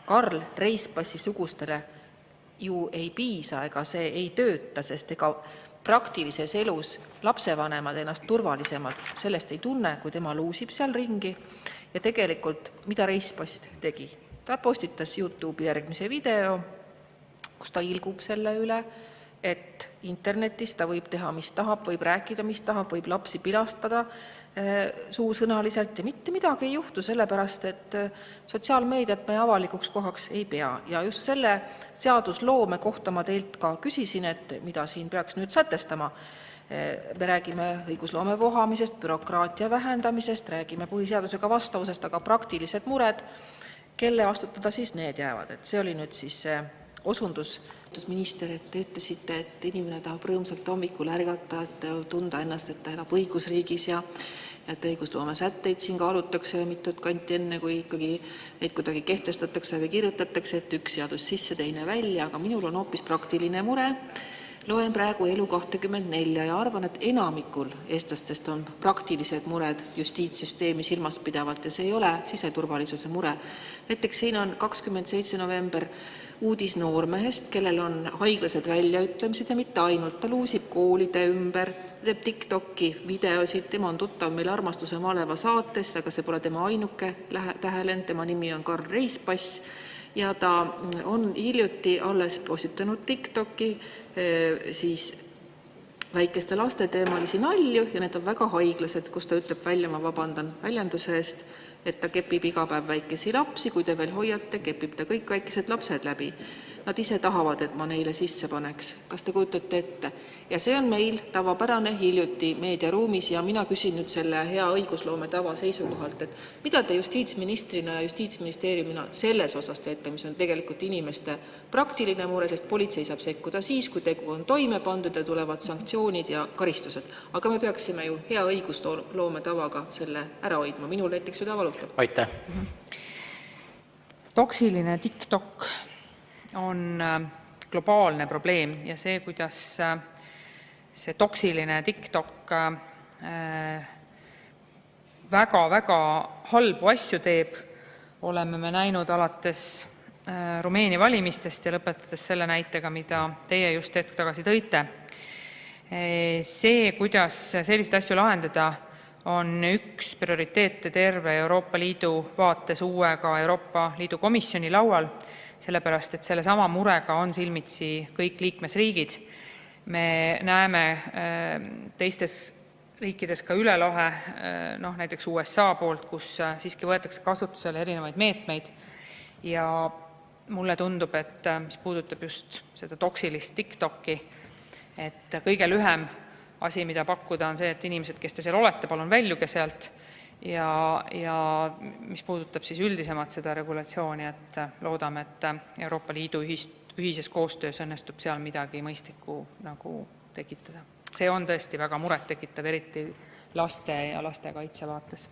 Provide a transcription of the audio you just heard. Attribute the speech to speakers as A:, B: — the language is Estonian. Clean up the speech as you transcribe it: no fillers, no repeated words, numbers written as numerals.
A: Karl Reispassi sugustele ju ei piisa ega see ei tööta, sest ega praktilises elus lapsevanemad ennast turvalisemalt sellest ei tunne, kui tema luusib seal ringi. Ja tegelikult, mida Reispass tegi? Ta postitas YouTube'i järgmise video, kus ta ilgub selle üle, et internetis ta võib teha, mis tahab, võib rääkida, mis tahab, võib lapsi pilastada suusõnaliselt ja mitte midagi ei juhtu, sellepärast et sotsiaalmeediat me avalikuks kohaks ei pea. Ja just selle seadusloome kohta ma teilt ka küsisin, et mida siin peaks nüüd sätestama. Me räägime õigusloome vohamisest, bürokraatia vähendamisest, räägime põhiseadusega vastavusest, aga praktilised mured, kelle vastutada siis need jäävad. Et see oli nüüd siis osundus. Minister, et te ütlesite, et inimene tahab rõõmsalt hommikul ärgata, et tunda ennast, et ta elab õigusriigis ja et õigusloome sätteid siin kaalutakse mitut kanti enne, kui ikkagi neid kuidagi kehtestatakse või kirjutatakse, et üks seadus sisse, teine välja, aga minul on hoopis praktiline mure. Loen praegu Elu 24 ja arvan, et enamikul eestlastest on praktilised mured justiitssüsteemi silmas pidavalt ja see ei ole siseturvalisuse mure. Näiteks siin on 27. november uudis noormehest, kellel on haiglased väljaütlemised ja mitte ainult. Ta luusib koolide ümber, teeb TikToki videosid, tema on tuttav meil Armastuse maleva saates, aga see pole tema ainuke tähelend, tema nimi on Karl Reispass ja ta on hiljuti alles postitanud TikToki siis väikeste laste teemalisi nalju ja need on väga haiglased, kus ta ütleb välja, ma vabandan väljenduse eest, et ta kepib iga päev väikesi lapsi, kui te veel hoiate, kepib ta kõik väikesed lapsed läbi. Nad ise tahavad, et ma neile sisse paneks. Kas te kujutate ette? Ja see on meil tavapärane hiljuti meediaruumis ja mina küsin nüüd selle hea õigusloome tava seisukohalt, et mida te justiitsministrina ja justiitsministeeriumina selles osas teete, mis on tegelikult inimeste praktiline mure, sest politsei saab sekkuda siis, kui tegu on toime pandud ja tulevad sanktsioonid ja karistused. Aga me peaksime ju hea õigusloome tavaga selle ära hoidma. Minul näiteks süda valutab.
B: Aitäh.
C: Toksiline TikTok on globaalne probleem ja see, kuidas see toksiline TikTok väga-väga halbu asju teeb, oleme me näinud alates Rumeenia valimistest ja lõpetades selle näitega, mida teie just hetk tagasi tõite. See, kuidas selliseid asju lahendada, on üks prioriteete terve Euroopa Liidu vaates uuega Euroopa Liidu komisjoni laual, sellepärast, et selle sama murega on silmitsi kõik liikmesriigid. Me näeme teistes riikides ka üle lahe, näiteks USA poolt, kus siiski võetakse kasutusele erinevaid meetmeid ja mulle tundub, et mis puudutab just seda toksilist TikToki, et kõige lühem asi, mida pakkuda, on see, et inimesed, kes te seal olete, palun väljuge sealt. Ja mis puudutab siis üldisemalt seda regulatsiooni, et loodame, et Euroopa Liidu ühises koostöös õnnestub seal midagi mõistlikku nagu tekitada. See on tõesti väga muret tekitav, eriti laste ja lastekaitse vaates.